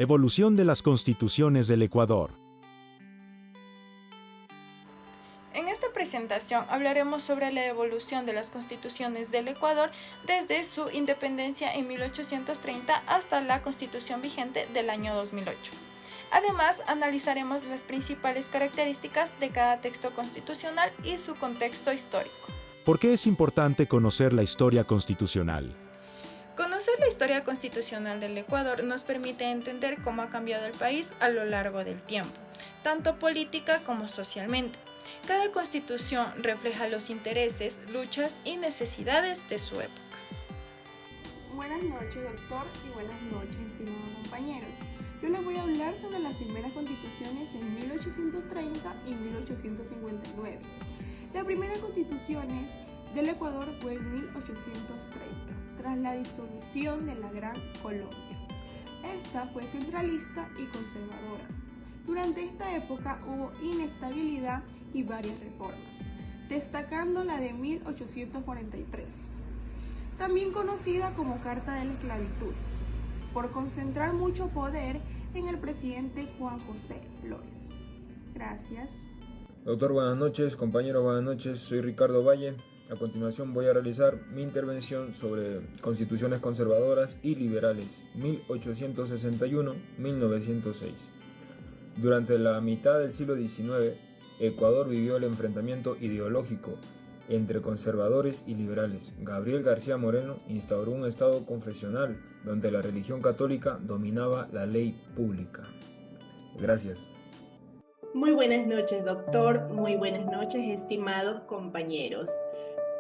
Evolución de las constituciones del Ecuador. En esta presentación hablaremos sobre la evolución de las constituciones del Ecuador desde su independencia en 1830 hasta la constitución vigente del año 2008. Además, analizaremos las principales características de cada texto constitucional y su contexto histórico. ¿Por qué es importante conocer la historia constitucional? Conocer la historia constitucional del Ecuador nos permite entender cómo ha cambiado el país a lo largo del tiempo, tanto política como socialmente. Cada constitución refleja los intereses, luchas y necesidades de su época. Buenas noches, doctor, y buenas noches, estimados compañeros. Yo les voy a hablar sobre las primeras constituciones de 1830 y 1859. La primera constitución del Ecuador fue en 1830, tras la disolución de la Gran Colombia. Esta fue centralista y conservadora. Durante esta época hubo inestabilidad y varias reformas, destacando la de 1843, también conocida como Carta de la Esclavitud, por concentrar mucho poder en el presidente Juan José Flores. Gracias. Doctor, buenas noches. Compañero, buenas noches. Soy Ricardo Valle. A continuación voy a realizar mi intervención sobre constituciones conservadoras y liberales 1861-1906. Durante la mitad del siglo XIX, Ecuador vivió el enfrentamiento ideológico entre conservadores y liberales. Gabriel García Moreno instauró un estado confesional donde la religión católica dominaba la ley pública. Gracias. Muy buenas noches, doctor. Muy buenas noches, estimados compañeros.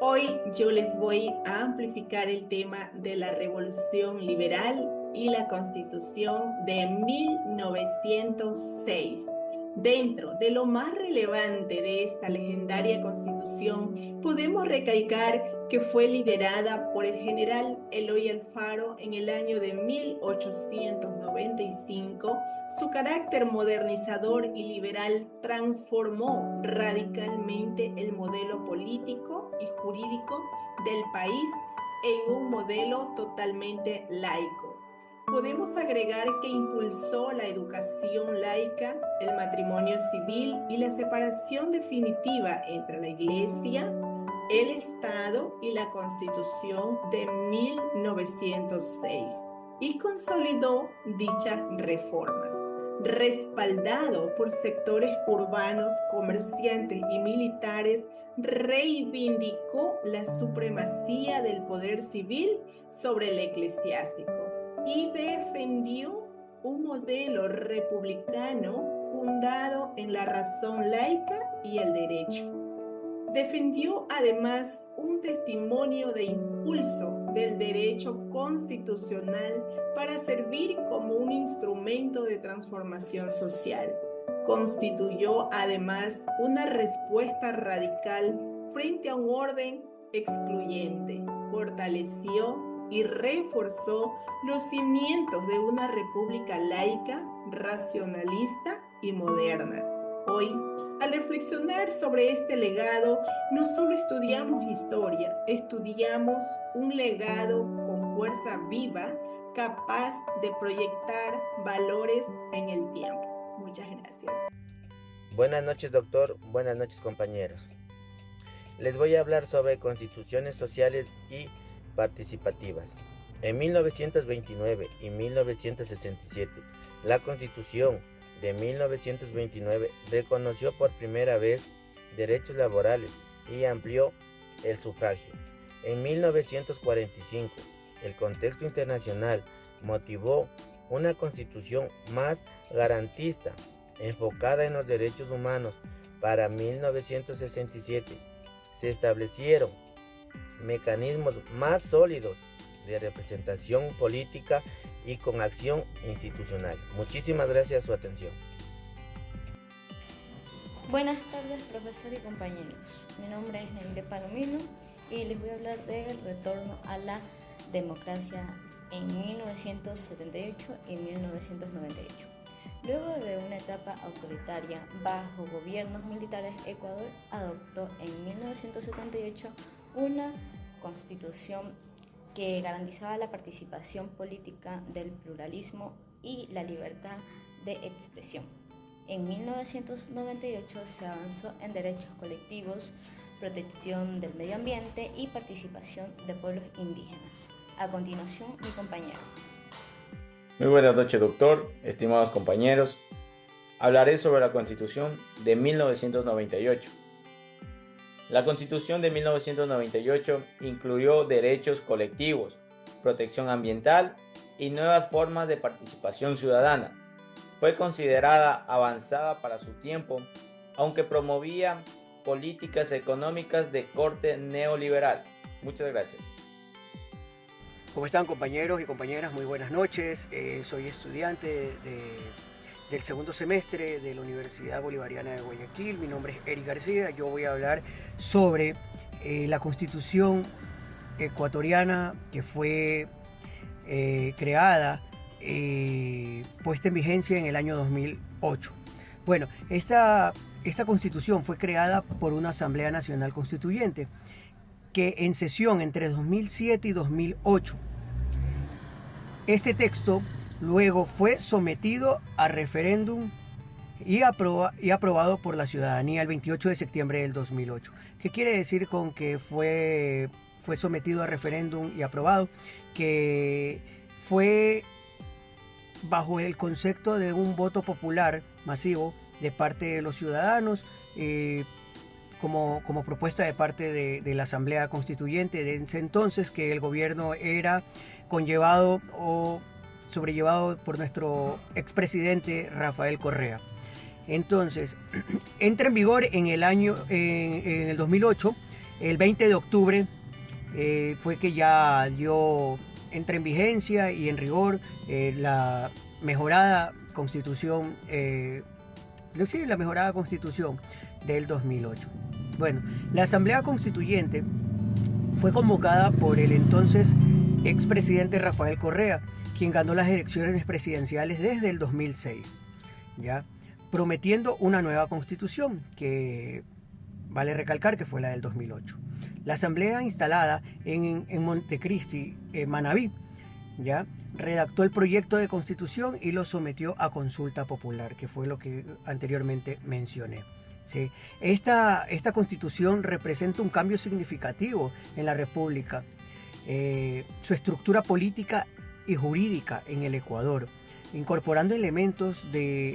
Hoy yo les voy a amplificar el tema de la Revolución Liberal y la Constitución de 1906. Dentro de lo más relevante de esta legendaria constitución, podemos recalcar que fue liderada por el general Eloy Alfaro en el año de 1895. Su carácter modernizador y liberal transformó radicalmente el modelo político y jurídico del país en un modelo totalmente laico. Podemos agregar que impulsó la educación laica, el matrimonio civil y la separación definitiva entre la Iglesia, el Estado y la Constitución de 1906 y consolidó dichas reformas. Respaldado por sectores urbanos, comerciantes y militares, reivindicó la supremacía del poder civil sobre el eclesiástico y defendió un modelo republicano fundado en la razón laica y el derecho. Defendió además un testimonio de impulso del derecho constitucional para servir como un instrumento de transformación social. Constituyó además una respuesta radical frente a un orden excluyente. Fortaleció y reforzó los cimientos de una república laica, racionalista y moderna. Hoy, al reflexionar sobre este legado, no solo estudiamos historia, estudiamos un legado con fuerza viva, capaz de proyectar valores en el tiempo. Muchas gracias. Buenas noches, doctor. Buenas noches, compañeros. Les voy a hablar sobre constituciones sociales y participativas. En 1929 y 1967, la Constitución de 1929 reconoció por primera vez derechos laborales y amplió el sufragio. En 1945, el contexto internacional motivó una constitución más garantista, enfocada en los derechos humanos. Para 1967, se establecieron mecanismos más sólidos de representación política y con acción institucional. Muchísimas gracias por su atención. Buenas tardes, profesor y compañeros. Mi nombre es Neile Palomino y les voy a hablar del retorno a la democracia en 1978 y 1998. Luego de una etapa autoritaria bajo gobiernos militares, Ecuador adoptó en 1978 una constitución que garantizaba la participación política del pluralismo y la libertad de expresión. En 1998 se avanzó en derechos colectivos, protección del medio ambiente y participación de pueblos indígenas. A continuación, mi compañero. Muy buenas noches, doctor, estimados compañeros. Hablaré sobre la Constitución de 1998. La Constitución de 1998 incluyó derechos colectivos, protección ambiental y nuevas formas de participación ciudadana. Fue considerada avanzada para su tiempo, aunque promovía políticas económicas de corte neoliberal. Muchas gracias. ¿Cómo están, compañeros y compañeras? Muy buenas noches. Soy estudiante del segundo semestre de la Universidad Bolivariana de Guayaquil. Mi nombre es Eric García. Yo voy a hablar sobre la Constitución ecuatoriana que fue creada, puesta en vigencia en el año 2008. Bueno, esta Constitución fue creada por una Asamblea Nacional Constituyente que en sesión entre 2007 y 2008. Este texto luego fue sometido a referéndum y aprobado por la ciudadanía el 28 de septiembre del 2008. ¿Qué quiere decir con que fue sometido a referéndum y aprobado? Que fue bajo el concepto de un voto popular masivo de parte de los ciudadanos, como propuesta de parte de la Asamblea Constituyente de ese entonces, que el gobierno era conllevado o sobrellevado por nuestro expresidente Rafael Correa. Entonces, entra en vigor en el 2008, el 20 de octubre fue que ya entra en vigencia y en rigor la mejorada Constitución, la mejorada Constitución del 2008. Bueno, la Asamblea Constituyente fue convocada por el entonces expresidente Rafael Correa, quien ganó las elecciones presidenciales desde el 2006, ¿ya? Prometiendo una nueva constitución, que vale recalcar que fue la del 2008. La asamblea instalada en Montecristi, Manabí, ¿ya?, redactó el proyecto de constitución y lo sometió a consulta popular, que fue lo que anteriormente mencioné. ¿Sí? Esta constitución representa un cambio significativo en la República, su estructura política y jurídica en el Ecuador, incorporando elementos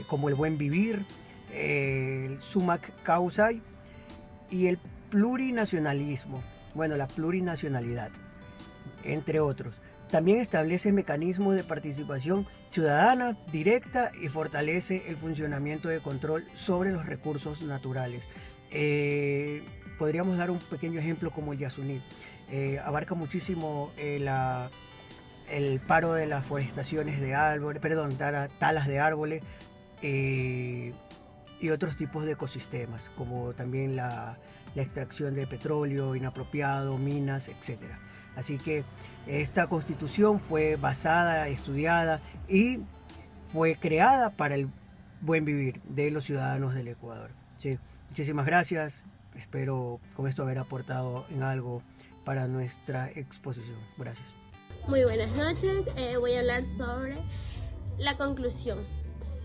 como el buen vivir, el sumac causai y el plurinacionalismo, la plurinacionalidad, entre otros. También establece mecanismos de participación ciudadana directa y fortalece el funcionamiento de control sobre los recursos naturales. Podríamos dar un pequeño ejemplo como el Yasuní. Abarca muchísimo el paro de las forestaciones de árboles, talas de árboles y otros tipos de ecosistemas, como también la extracción de petróleo inapropiado, minas, etc. Así que esta constitución fue basada, estudiada y fue creada para el buen vivir de los ciudadanos del Ecuador. Sí, muchísimas gracias. Espero con esto haber aportado en algo para nuestra exposición. Gracias. Muy buenas noches. Voy a hablar sobre la conclusión.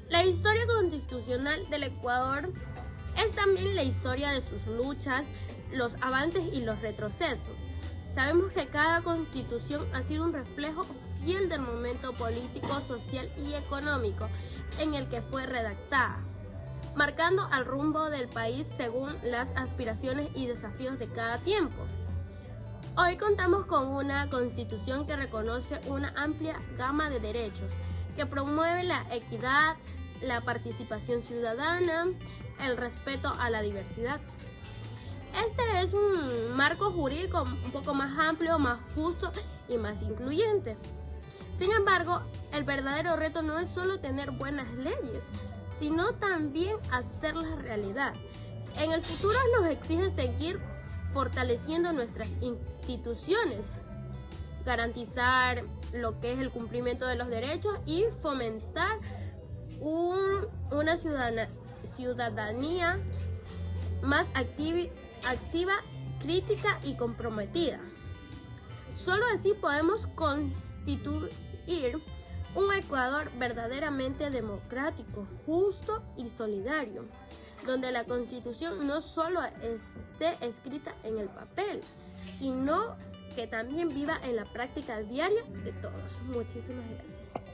La historia constitucional del Ecuador es también la historia de sus luchas, los avances y los retrocesos. Sabemos que cada constitución ha sido un reflejo fiel del momento político, social y económico en el que fue redactada, marcando el rumbo del país según las aspiraciones y desafíos de cada tiempo. Hoy contamos con una constitución que reconoce una amplia gama de derechos, que promueve la equidad, la participación ciudadana, el respeto a la diversidad. Este es un marco jurídico un poco más amplio, más justo y más incluyente. Sin embargo, el verdadero reto no es solo tener buenas leyes, sino también hacerlas realidad. En el futuro nos exige seguir fortaleciendo nuestras instituciones, garantizar lo que es el cumplimiento de los derechos y fomentar una ciudadanía más activa, crítica y comprometida. Solo así podemos constituir Un Ecuador verdaderamente democrático, justo y solidario, donde la Constitución no solo esté escrita en el papel, sino que también viva en la práctica diaria de todos. Muchísimas gracias.